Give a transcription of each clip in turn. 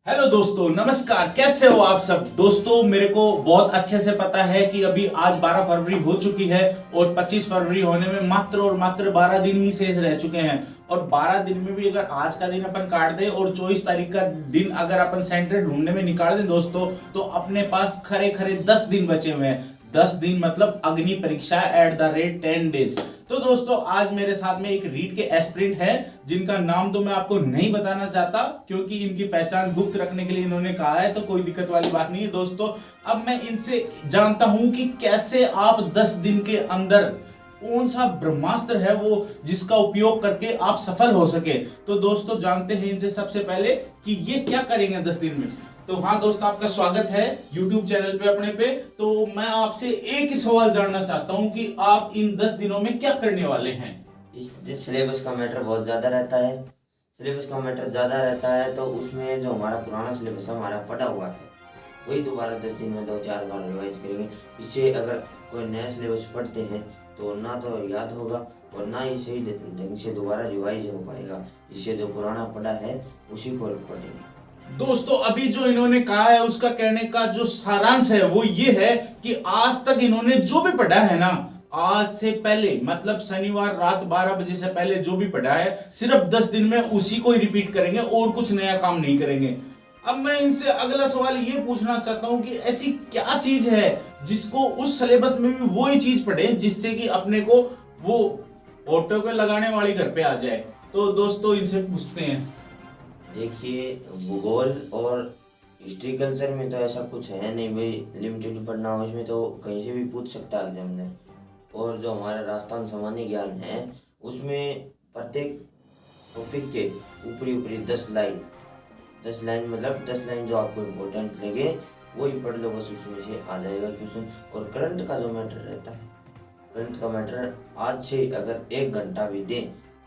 Hello दोस्तों, नमस्कार। कैसे हो आप सब दोस्तों? मेरे को बहुत अच्छे से पता है कि अभी आज 12 फरवरी हो चुकी है और 25 फरवरी होने में मात्र और मात्र 12 दिन ही शेष रह चुके हैं। और 12 दिन में भी अगर आज का दिन अपन काट दे और 24 तारीख का दिन अगर अपन सेंटर ढूंढने में निकाल दें दोस्तों, तो अपने पास खरे खरे 10 दिन बचे हुए हैं। 10 दिन मतलब अग्नि परीक्षा एट द रेट 10 डेज। तो दोस्तों आज मेरे साथ में एक रीट के एस्पिरेंट है जिनका नाम तो मैं आपको नहीं बताना चाहता क्योंकि इनकी पहचान गुप्त रखने के लिए इन्होंने कहा है, तो कोई दिक्कत वाली बात नहीं है दोस्तों। अब मैं इनसे जानता हूं कि कैसे आप 10 दिन के अंदर कौन सा ब्रह्मास्त्र है वो जिसका उपयोग करके आप सफल हो सके। तो दोस्तों जानते हैं इनसे सबसे पहले कि ये क्या करेंगे 10 दिन में। तो हाँ दोस्त, आपका स्वागत है YouTube चैनल पे अपने पे। तो मैं आपसे एक ही सवाल जानना चाहता हूँ कि आप इन 10 दिनों में क्या करने वाले हैं। इस सिलेबस का मैटर बहुत ज़्यादा रहता है। सिलेबस का मैटर ज़्यादा रहता है तो उसमें जो हमारा पुराना सिलेबस है हमारा पढ़ा हुआ है वही दोबारा 10 दिन में 2-4 बार रिवाइज करेंगे। इससे अगर कोई नया सिलेबस पढ़ते हैं तो ना तो याद होगा और ना ही सही ढंग से दोबारा रिवाइज हो पाएगा। इससे जो पुराना पढ़ा है उसी को पढ़ेंगे। दोस्तों अभी जो इन्होंने कहा है उसका कहने का जो सारांश है वो ये है कि आज तक इन्होंने जो भी पढ़ा है ना, आज से पहले मतलब शनिवार रात 12 बजे से पहले जो भी पढ़ा है सिर्फ 10 दिन में उसी को ही रिपीट करेंगे और कुछ नया काम नहीं करेंगे। अब मैं इनसे अगला सवाल ये पूछना चाहता हूं कि ऐसी क्या चीज है जिसको उस सिलेबस में भी वो ही चीज पढ़े जिससे कि अपने को वो ऑटो को लगाने वाली घर पे आ जाए। तो दोस्तों इनसे पूछते हैं। देखिए, भूगोल और हिस्ट्री कल्चर में तो ऐसा कुछ है नहीं भाई लिमिटेड पढ़ना हो, इसमें तो कहीं से भी पूछ सकता है एग्जामिनर। और जो हमारा राजस्थान सामान्य ज्ञान है उसमें प्रत्येक टॉपिक के ऊपरी ऊपरी 10 लाइन मतलब 10 लाइन जो आपको इम्पोर्टेंट लगे वही पढ़ लो, बस उसमें से आ जाएगा क्वेश्चन। और करंट का जो मैटर रहता है, करंट का मैटर आज से अगर 1 घंटा भी दें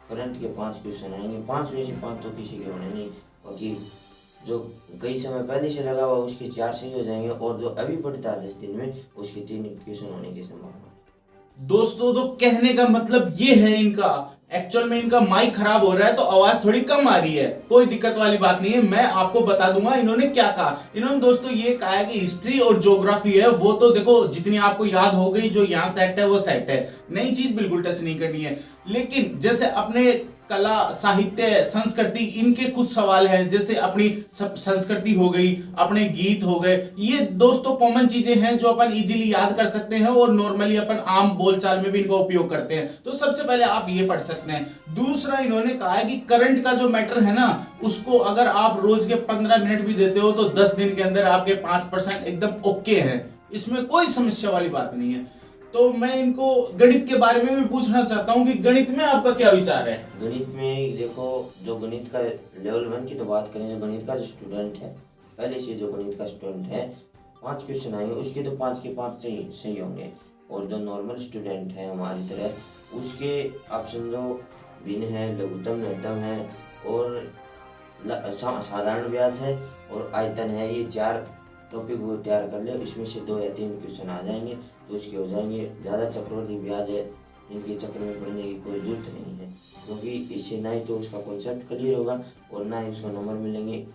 करंट के 5 क्वेश्चन आएंगे। 5 में से 5 तो किसी के होने नहीं, बाकी जो कई समय पहले से लगा हुआ उसके 4 सही हो जाएंगे और जो अभी पढ़ता है 10 दिन में उसके 3 क्वेश्चन होने की संभावना है। दोस्तों तो कहने का मतलब ये है इनका एक्चुअल में इनका माइक खराब हो रहा है तो आवाज थोड़ी कम आ रही है, कोई दिक्कत वाली बात नहीं है। मैं आपको बता दूंगा इन्होंने क्या कहा। इन्होंने दोस्तों ये कहा है कि हिस्ट्री और ज्योग्राफी है वो तो देखो जितनी आपको याद हो गई, जो यहाँ सेट है वो सेट है, नई चीज बिल्कुल टच नहीं करनी है। लेकिन जैसे अपने कला साहित्य संस्कृति इनके कुछ सवाल हैं, जैसे अपनी संस्कृति हो गई, अपने गीत हो गए, ये दोस्तों कॉमन चीजें हैं जो अपन इजीली याद कर सकते हैं और नॉर्मली अपन आम बोलचाल में भी इनका उपयोग करते हैं। तो सबसे पहले आप ये पढ़ सकते हैं। दूसरा इन्होंने कहा है कि करंट का जो मैटर है ना उसको अगर आप रोज के 15 मिनट भी देते हो तो 10 दिन के अंदर आपके 5% एकदम ओके है, इसमें कोई समस्या वाली बात नहीं है। तो मैं इनको गणित के बारे में भी पूछना चाहता हूँ कि गणित में आपका क्या विचार है। गणित में देखो, जो गणित का लेवल 1 की तो बात करें, जो गणित का जो स्टूडेंट है पहले से जो गणित का स्टूडेंट है 5 क्वेश्चन आएंगे उसके तो 5 के 5 सही होंगे। और जो नॉर्मल स्टूडेंट है हमारी तरह उसके आप समझो भिन्न है, लघुत्तम न्यूनतम है और साधारण ब्याज है और आयतन है। ये 4 टॉपिक वो तैयार कर ले, इसमें से 2 या 3 क्वेश्चन आ जाएंगे तो उसके हो जाएंगे। ज़्यादा चक्रवर्ती ब्याज है, इनके चक्कर में पढ़ने की कोई जरूरत नहीं है क्योंकि इससे ना ही तो उसका कॉन्सेप्ट क्लियर होगा और ना ही उसका नंबर मिलेंगे।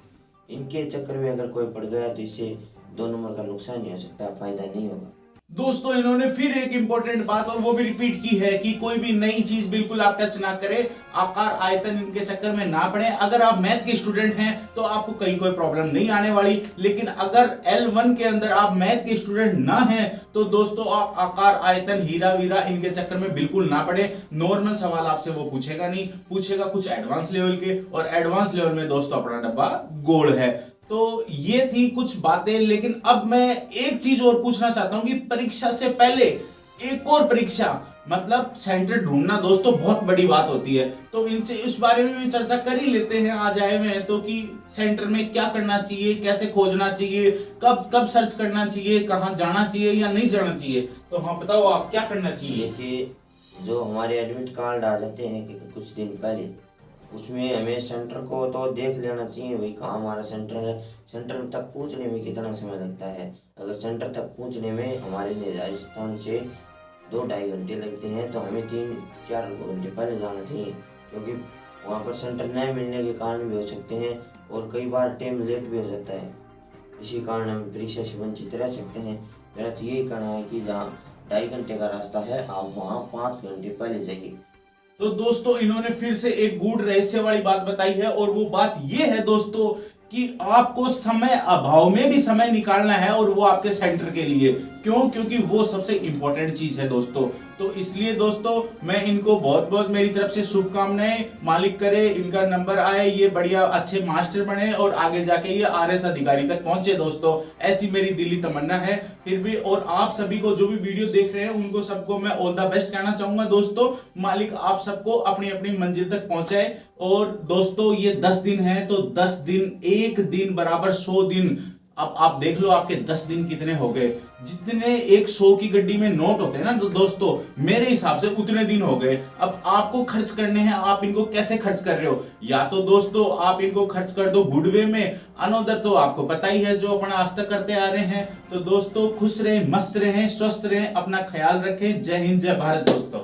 इनके चक्कर में अगर कोई पड़ गया तो इससे 2 नंबर का नुकसान ही हो सकता है, फायदा नहीं होगा। दोस्तों इन्होंने फिर एक इंपॉर्टेंट बात और वो भी रिपीट की है कि कोई भी नई चीज बिल्कुल आप टच ना करें, आकार आयतन इनके चक्कर में ना पड़े। अगर आप मैथ के स्टूडेंट हैं तो आपको कहीं कोई प्रॉब्लम नहीं आने वाली, लेकिन अगर L1 के अंदर आप मैथ के स्टूडेंट ना हैं तो दोस्तों आप आकार आयतन हीरा वीरा इनके चक्कर में बिल्कुल ना पड़े। नॉर्मल सवाल आपसे वो पूछेगा नहीं, पूछेगा कुछ एडवांस लेवल के, और एडवांस लेवल में दोस्तों अपना डब्बा गोल है। तो ये थी कुछ बातें, लेकिन अब मैं एक चीज और पूछना चाहता हूं कि परीक्षा से पहले एक और परीक्षा मतलब सेंटर ढूंढना दोस्तों बहुत बड़ी बात होती है। तो इनसे इस बारे में भी चर्चा कर ही लेते हैं, आज आए हुए हैं तो कि सेंटर में क्या करना चाहिए, कैसे खोजना चाहिए, कब कब सर्च करना चाहिए, कहां जाना चाहिए या नहीं जाना चाहिए। तो हाँ बताओ आप क्या करना चाहिए। देखिए, जो हमारे एडमिट कार्ड आ जाते हैं कुछ दिन पहले उसमें हमें सेंटर को तो देख लेना चाहिए भाई कहाँ हमारा सेंटर है। सेंटर तक पहुँचने में कितना समय लगता है, अगर सेंटर तक पहुँचने में हमारे निर्धारित स्थान से 2-2.5 घंटे लगते हैं तो हमें 3-4 घंटे पहले जाना चाहिए क्योंकि वहाँ पर सेंटर न मिलने के कारण भी हो सकते हैं और कई बार टाइम लेट भी हो जाता है, इसी कारण हम परीक्षा से वंचित रह सकते हैं। मेरा तो यही कहना है कि जहाँ 2.5 घंटे का रास्ता है आप वहाँ 5 घंटे पहले जाइए। तो दोस्तों इन्होंने फिर से एक गूढ़ रहस्य वाली बात बताई है, और वो बात ये है दोस्तों कि आपको समय अभाव में भी समय निकालना है, और वो आपके सेंटर के लिए। क्यों? क्योंकि वो सबसे इंपॉर्टेंट चीज है दोस्तों। तो इसलिए दोस्तों मैं इनको बहुत बहुत मेरी तरफ से शुभकामनाएं, मालिक करे इनका नंबर आए, ये बढ़िया अच्छे मास्टर बने और आगे जाके ये आरएस अधिकारी तक पहुंचे दोस्तों, ऐसी मेरी दिली तमन्ना है। फिर भी और आप सभी को जो भी वीडियो देख रहे हैं उनको सबको मैं ऑल द बेस्ट कहना चाहूंगा दोस्तों। मालिक आप सबको अपनी अपनी मंजिल तक पहुंचाए। और दोस्तों ये 10 दिन है, तो 10 दिन, एक दिन बराबर 100 दिन। अब आप देख लो आपके 10 दिन कितने हो गए। जितने एक 100 की गड्डी में नोट होते हैं ना तो दोस्तों मेरे हिसाब से उतने दिन हो गए। अब आपको खर्च करने हैं, आप इनको कैसे खर्च कर रहे हो? या तो दोस्तों आप इनको खर्च कर दो गुड वे में, अनोदर तो आपको पता ही है जो अपना आज तक करते आ रहे हैं। तो दोस्तों खुश रहें, मस्त रहें, स्वस्थ रहें, अपना ख्याल रखें। जय हिंद, जय भारत दोस्तों।